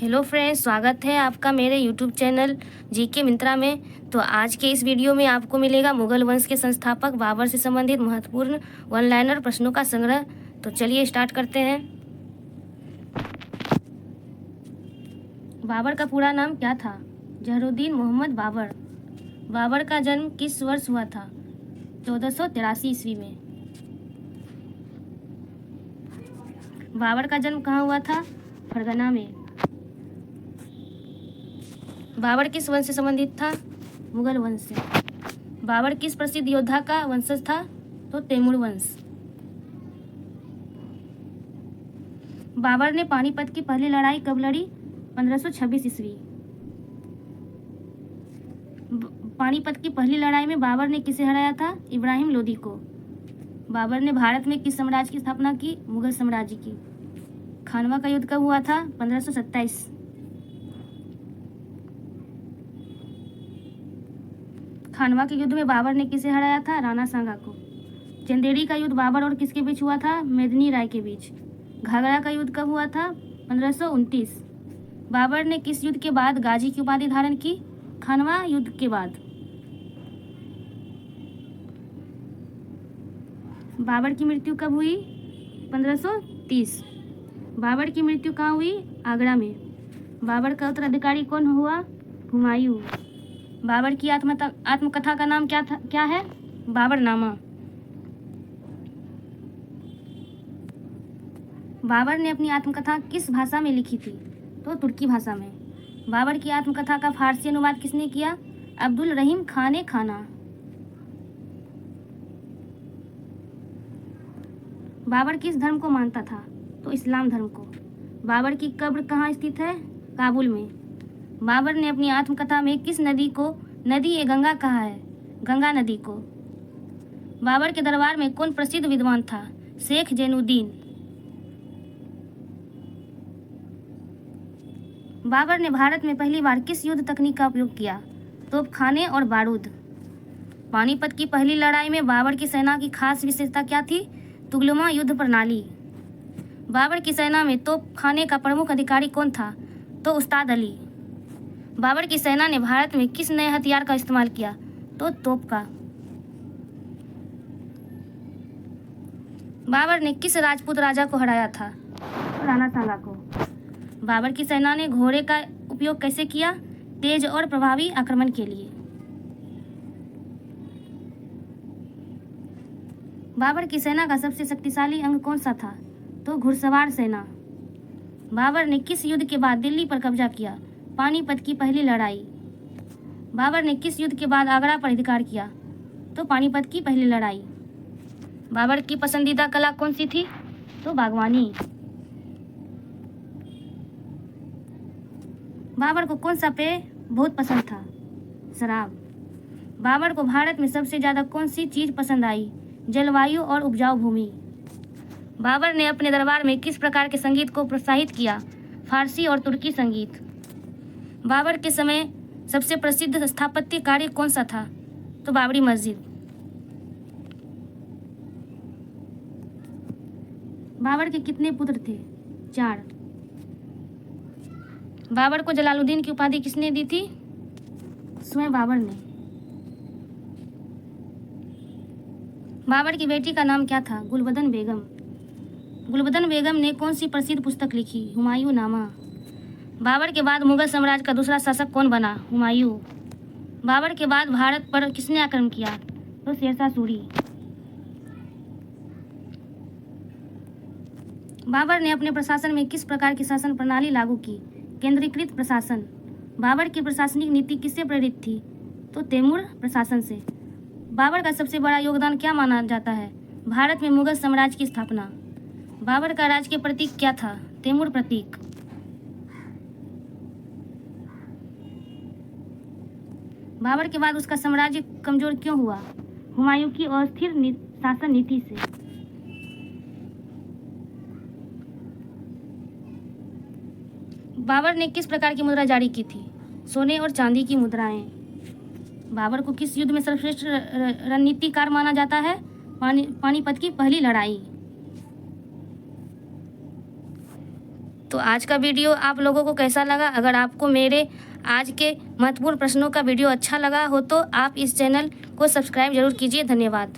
Hello friends, स्वागत है आपका मेरे यूट्यूब चैनल जीके मिंत्रा में। तो आज के इस वीडियो में आपको मिलेगा मुगल वंश के संस्थापक बाबर से संबंधित महत्वपूर्ण वन लाइनर प्रश्नों का संग्रह। तो चलिए स्टार्ट करते हैं। बाबर का पूरा नाम क्या था? जहरुद्दीन मोहम्मद बाबर। बाबर का जन्म किस वर्ष हुआ था? 1483 ईस्वी में। बाबर का जन्म कहाँ हुआ था? फरगना में। बाबर किस वंश से संबंधित था? मुगल वंश से। बाबर किस प्रसिद्ध योद्धा का वंशज था? तो तैमूर वंश। बाबर ने पानीपत की पहली लड़ाई कब लड़ी? 1526 ईस्वी। पानीपत की पहली लड़ाई में बाबर ने किसे हराया था? इब्राहिम लोदी को। बाबर ने भारत में किस साम्राज्य की स्थापना की? मुगल साम्राज्य की। खानवा का युद्ध कब हुआ था? 1527। खानवा के युद्ध में बाबर ने किसे हराया था? राणा सांगा को। चंदेरी का युद्ध बाबर और किसके बीच हुआ था? मेदिनी राय के बीच। घाघरा का युद्ध कब हुआ था? 1529। बाबर ने किस युद्ध के बाद गाजी की उपाधि धारण की? खानवा युद्ध के बाद। बाबर की मृत्यु कब हुई? 1530। बाबर की मृत्यु कहाँ हुई? आगरा में। बाबर का उत्तराधिकारी कौन हुआ? हुमायूं। बाबर की आत्मकथा का नाम क्या है? बाबरनामा। बाबर ने अपनी आत्मकथा किस भाषा में लिखी थी? तो तुर्की भाषा में। बाबर की आत्मकथा का फारसी अनुवाद किसने किया? अब्दुल रहीम खान ए खाना। बाबर किस धर्म को मानता था? तो इस्लाम धर्म को। बाबर की कब्र कहाँ स्थित है? काबुल में। बाबर ने अपनी आत्मकथा में किस नदी को नदी ए गंगा कहा है? गंगा नदी को। बाबर के दरबार में कौन प्रसिद्ध विद्वान था? शेख जैनुद्दीन। बाबर ने भारत में पहली बार किस युद्ध तकनीक का उपयोग किया? तोपखाने और बारूद। पानीपत की पहली लड़ाई में बाबर की सेना की खास विशेषता क्या थी? तुगलमा युद्ध प्रणाली। बाबर की सेना में तोपखाने का प्रमुख अधिकारी कौन था? तो उस्ताद अली। बाबर की सेना ने भारत में किस नए हथियार का इस्तेमाल किया? तो तोप का। बाबर ने किस राजपूत राजा को हराया था? राणा सांगा को। बाबर की सेना ने घोड़े का उपयोग कैसे किया? तेज और प्रभावी आक्रमण के लिए। बाबर की सेना का सबसे शक्तिशाली अंग कौन सा था? तो घुड़सवार सेना। बाबर ने किस युद्ध के बाद दिल्ली पर कब्जा किया? पानीपत की पहली लड़ाई। बाबर ने किस युद्ध के बाद आगरा पर अधिकार किया? तो पानीपत की पहली लड़ाई। बाबर की पसंदीदा कला कौन सी थी? तो बागवानी। बाबर को कौन सा पेय बहुत पसंद था? शराब। बाबर को भारत में सबसे ज्यादा कौन सी चीज पसंद आई? जलवायु और उपजाऊ भूमि। बाबर ने अपने दरबार में किस प्रकार के संगीत को प्रोत्साहित किया? फारसी और तुर्की संगीत। बाबर के समय सबसे प्रसिद्ध स्थापत्य कार्य कौन सा था? तो बाबरी मस्जिद। बाबर के कितने पुत्र थे? 4। बाबर को जलालुद्दीन की उपाधि किसने दी थी? स्वयं बाबर ने। बाबर की बेटी का नाम क्या था? गुलबदन बेगम। गुलबदन बेगम ने कौन सी प्रसिद्ध पुस्तक लिखी? हुमायूं नामा। बाबर के बाद मुगल साम्राज्य का दूसरा शासक कौन बना? हुमायूं। बाबर के बाद भारत पर किसने आक्रमण किया? तो शेरशाह सूरी। बाबर ने अपने प्रशासन में किस प्रकार की शासन प्रणाली लागू की? केंद्रीकृत प्रशासन। बाबर की प्रशासनिक नीति किससे प्रेरित थी? तो तैमूर प्रशासन से। बाबर का सबसे बड़ा योगदान क्या माना जाता है? भारत में मुगल साम्राज्य की स्थापना। बाबर का राजकीय प्रतीक क्या था? तैमूर प्रतीक। बाबर के बाद उसका साम्राज्य कमजोर क्यों हुआ? हुमायूं की अस्थिर शासन नीति से। बाबर ने किस प्रकार की मुद्रा जारी की थी? सोने और चांदी की मुद्राएं। बाबर को किस युद्ध में सर्वश्रेष्ठ रणनीतिकार माना जाता है? पानीपत की पहली लड़ाई। तो आज का वीडियो आप लोगों को कैसा लगा? अगर आपको मेरे आज के महत्वपूर्ण प्रश्नों का वीडियो अच्छा लगा हो तो आप इस चैनल को सब्सक्राइब जरूर कीजिए। धन्यवाद।